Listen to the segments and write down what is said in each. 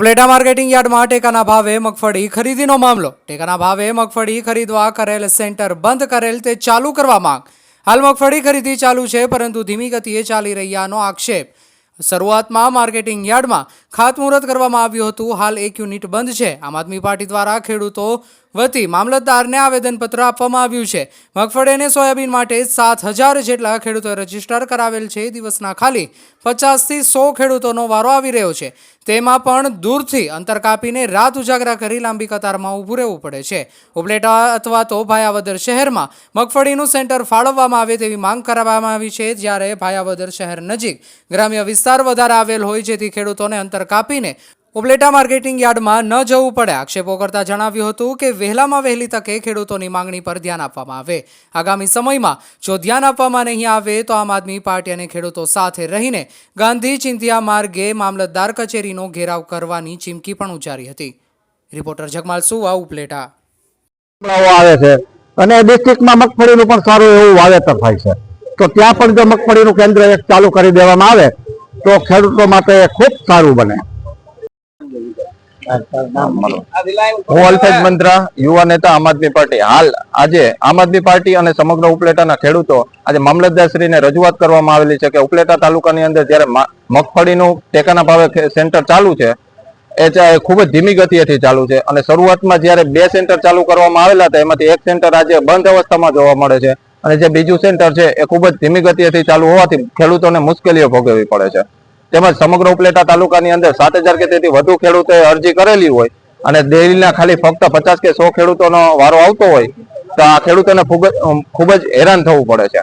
Upleta marketing યાર્ડમાં ટેકાના ભાવે મગફળી ખરીદીનો મામલો। ટેકાના ભાવે મગફળી ખરીદવા કરેલ સેન્ટર બંધ કરેલ તે ચાલુ કરવા માંગ। હાલ મગફળી ખરીદી ચાલુ છે, પરંતુ ધીમી ગતિએ ચાલી રહ્યાનો આક્ષેપ। શરૂઆતમાં માર્કેટિંગ યાર્ડમાં ખાતમુહૂર્ત કરવામાં આવ્યું હતું। હાલ એક યુનિટ બંધ છે। આમ આદમી પાર્ટી દ્વારા ખેડૂતો વતી મામલતદારને આવેદનપત્ર આપવામાં આવ્યું છે। મગફળી અને સોયાબીન માટે 7,000 જેટલા ખેડૂતોએ રજીસ્ટર કરાવેલ છે। દિવસના ખાલી 50 થી 100 ખેડૂતોનો વારો આવી રહ્યો છે। તેમાં પણ દૂરથી અંતર કાપીને રાત ઉજાગરા કરી લાંબી કતારમાં ઊભું રહેવું પડે છે। ઉપલેટા અથવા તો ભાયાવદર શહેરમાં મગફળીનું સેન્ટર ફાળવવામાં આવે તેવી માંગ કરવામાં આવી છે, જ્યારે ભાયાવદર શહેર નજીક ગ્રામ્ય વિસ્તાર વધારે આવેલ હોય, જેથી ખેડૂતોને અંતર કાપીને ઉપલેટા માર્કેટિંગ યાર્ડમાં ન જવું પડે। આક્ષેપો કરતા જણાવ્યું હતું કે વહેલામાં વહેલી તકે ખેડૂતોની માંગણી પર ધ્યાન આપવામાં આવે। આગામી સમયમાં જો ધ્યાન આપવામાં નહીં આવે તો આમ આદમી પાર્ટી અને ખેડૂતો સાથે રહીને ગાંધી ચિંધ્યા માર્ગે મામલતદાર કચેરીનો ઘેરાવ કરવાની ચીમકી પણ ઉચ્ચારી હતી। રિપોર્ટર જગમાલ સુવા, ઉપલેટા। આવે છે અને ડિસ્ટ્રિક્ટમાં મગફળીનું પણ સારું એવું વાવેતર થાય છે, તો ત્યાં પણ જો મગફળીનું કેન્દ્ર એક ચાલુ કરી દેવામાં આવે તો ખેડૂતો માટે ખૂબ સારું બને। હું અલ્પેશ મંત્રા, યુવા નેતા આમ આદમી પાર્ટી। હાલ આજે આમ આદમી પાર્ટી અને સમગ્ર ઉપલેટાના ખેડૂતો આજે મામલતદારશ્રીને રજૂઆત કરવામાં આવેલી છે કે ઉપલેટા તાલુકાની અંદર જ્યારે મગફળીનું ટેકાના ભાવે સેન્ટર ચાલુ છે એ ખૂબ જ ધીમી ગતિએથી ચાલુ છે, અને શરૂઆતમાં જ્યારે 2 સેન્ટર ચાલુ કરવામાં આવેલા હતા એમાંથી એક સેન્ટર આજે બંધ અવસ્થામાં જોવા મળે છે, અને જે બીજું સેન્ટર છે એ ખૂબ જ ધીમી ગતિએથી ચાલુ હોવાથી ખેડૂતોને મુશ્કેલીઓ ભોગવવી પડે છે। તેમજ સમગ્ર ઉપલેટા તાલુકાની અંદર 7,000 કે તેથી વધુ ખેડૂતોએ અરજી કરેલી હોય અને ડેરીના ખાલી ફક્ત 50 કે 100 ખેડૂતોનો વારો આવતો હોય તો આ ખેડૂતોને ખૂબ જ હેરાન થવું પડે છે।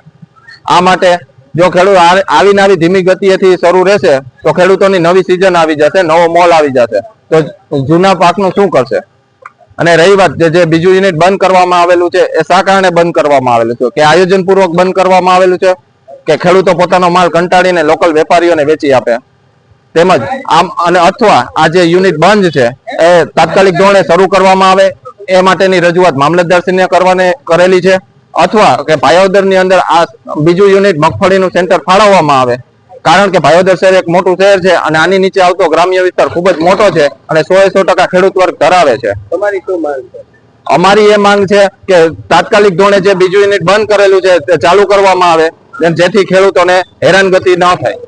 આ માટે જો ખેડૂત આવીને આવી ધીમી ગતિએથી શરૂ રહેશે તો ખેડૂતોની નવી સિઝન આવી જશે, નવો મોલ આવી જશે, તો જૂના પાકનું શું કરશે? અને રહી વાત જે બીજું યુનિટ બંધ કરવામાં આવેલું છે એ શા કારણે બંધ કરવામાં આવેલું છે? કે આયોજનપૂર્વક બંધ કરવામાં આવેલું છે કે ખેડૂતો પોતાનો માલ કંટાળીને લોકલ વેપારીઓને વેચી આપે? તેમજ આમ અને અથવા આ જે યુનિટ બંધ છે એ તાત્કાલિક ધોરણે શરૂ કરવામાં આવે એ માટેની રજૂઆત મામલતદારશ્રીને કરેલી છે, અથવા કે ભાયાવદરની અંદર આ બીજું યુનિટ મગફળીનું સેન્ટર ફાળવવામાં આવે, કારણ કે ભાયાવદર શહેર એક મોટું શહેર છે અને આની નીચે આવતો ગ્રામ્ય વિસ્તાર ખૂબ જ મોટો છે અને 100% ખેડૂત વર્ગ ધરાવે છે। તમારી શું માંગ છે? અમારી એ માંગ છે કે તાત્કાલિક ધોરણે જે બીજું યુનિટ બંધ કરેલું છે તે ચાલુ કરવામાં આવે, જેથી ખેડૂતોને હેરાનગતિ ન થાય।